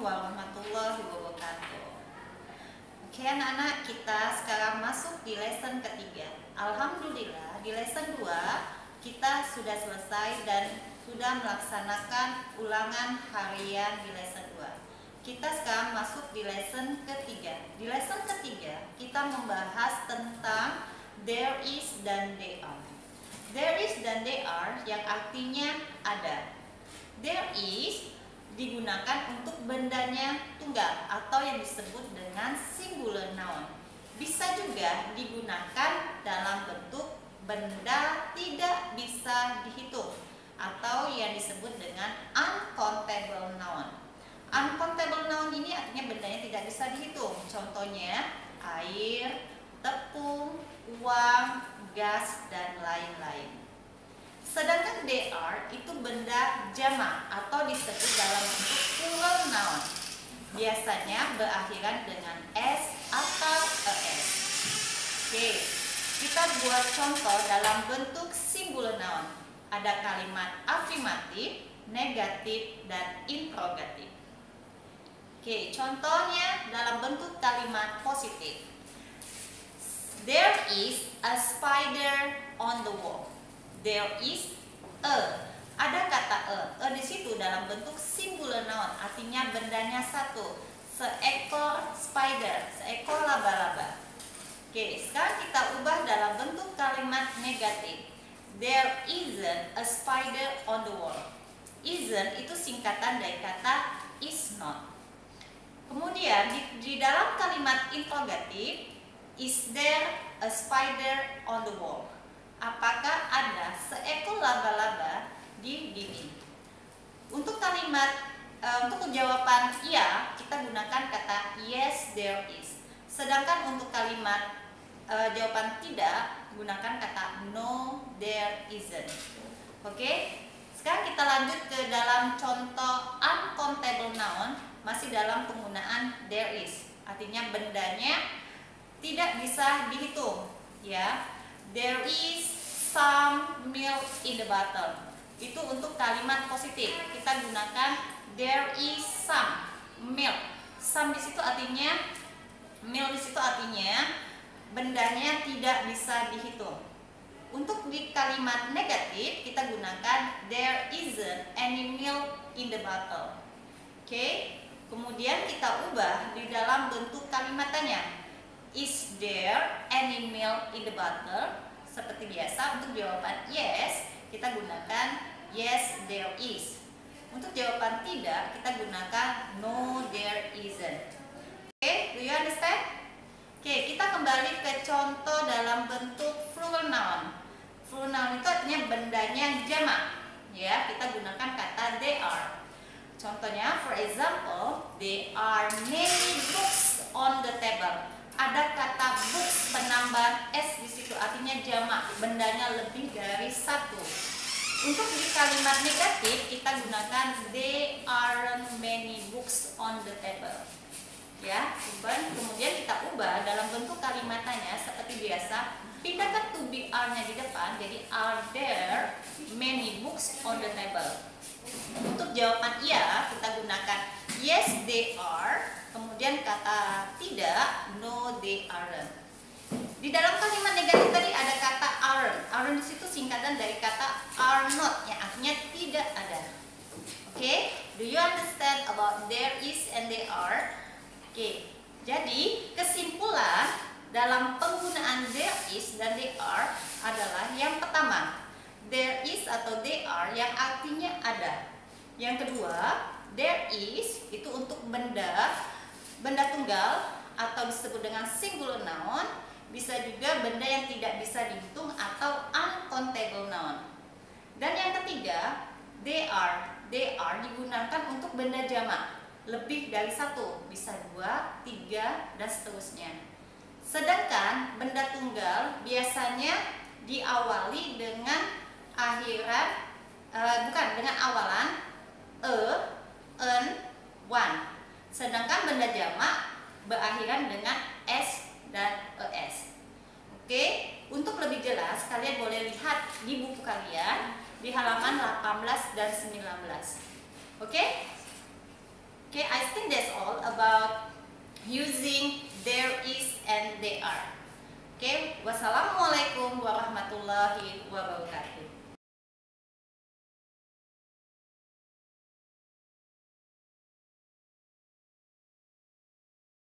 warahmatullahi wabarakatuh. Oke anak-anak, kita sekarang masuk di lesson ketiga. Alhamdulillah di lesson 2 kita sudah selesai dan sudah melaksanakan ulangan harian di lesson 2. Kita sekarang masuk di lesson ketiga. Di lesson ketiga kita membahas tentang there is dan they are. There is dan they are yang artinya ada. There is digunakan untuk bendanya tunggal atau yang disebut dengan singular noun. Bisa juga digunakan dalam bentuk benda tidak bisa dihitung atau yang disebut dengan uncountable noun. Uncountable noun ini artinya bendanya tidak bisa dihitung. Contohnya air, tepung, uang, gas, dan lain-lain. Sedangkan they are itu benda jamak atau disebut dalam bentuk plural noun. Biasanya berakhiran dengan s atau es. Oke, kita buat contoh dalam bentuk singular noun. Ada kalimat afirmatif, negatif, dan interrogatif. Oke, contohnya dalam bentuk kalimat positif. There is a spider on the wall. There is a. Ada kata a di situ dalam bentuk singular noun, artinya bendanya satu. Seekor spider, seekor laba-laba. Oke, sekarang kita ubah dalam bentuk kalimat negatif. There isn't a spider on the wall. Isn't itu singkatan dari kata is not. Kemudian di dalam kalimat interrogatif, is there a spider on the wall? Apakah ada seekor laba-laba di dinding? Untuk kalimat untuk jawaban iya, kita gunakan kata yes there is. Sedangkan untuk kalimat jawaban tidak, gunakan kata no there isn't. Oke? Sekarang kita lanjut ke dalam contoh uncountable noun, masih dalam penggunaan there is. Artinya bendanya tidak bisa dihitung, ya. There is some milk in the bottle. Itu untuk kalimat positif. Kita gunakan there is some milk. Some di situ artinya milk di situ artinya bendanya tidak bisa dihitung. Untuk di kalimat negatif kita gunakan there isn't any milk in the bottle. Oke. Kemudian kita ubah di dalam bentuk kalimat tanya. Is there any milk in the bottle? Seperti biasa, untuk jawaban yes, kita gunakan yes there is. Untuk jawaban tidak, kita gunakan no there isn't. Oke, do you understand? Oke, kita kembali ke contoh dalam bentuk plural noun. Plural noun itu artinya bendanya jamak. Ya, kita gunakan kata they are. Contohnya, for example, there are many books on the table. Ada kata books penambah s di situ, artinya jamak, bendanya lebih dari satu. Untuk di kalimat negatif kita gunakan there aren't many books on the table. Ya, kemudian kita ubah dalam bentuk kalimat tanya seperti biasa, pindahkan to be are-nya di depan, jadi are there many books on the table. Untuk jawaban iya kita gunakan yes they are. Kemudian kata tidak, no they aren't. Di dalam kalimat negatif tadi ada kata aren't. Aren't di situ singkatan dari kata are not, yang artinya tidak ada. Oke, do you understand about there is and they are? Oke, jadi kesimpulan dalam penggunaan there is dan they are adalah yang pertama, there is atau they are yang artinya ada. Yang kedua, there is itu untuk benda tunggal atau disebut dengan singular noun, bisa juga benda yang tidak bisa dihitung atau uncountable noun. Dan yang ketiga, they are digunakan untuk benda jamak, lebih dari satu, bisa 2, 3, dan seterusnya. Sedangkan benda tunggal biasanya diawali dengan dengan awalan an, one. Sedangkan benda jamak berakhiran dengan s dan es. Oke, untuk lebih jelas kalian boleh lihat di buku kalian di halaman 18 dan 19. Oke? Okay, I think that using there is and they are. Oke, wassalamualaikum warahmatullahi wabarakatuh.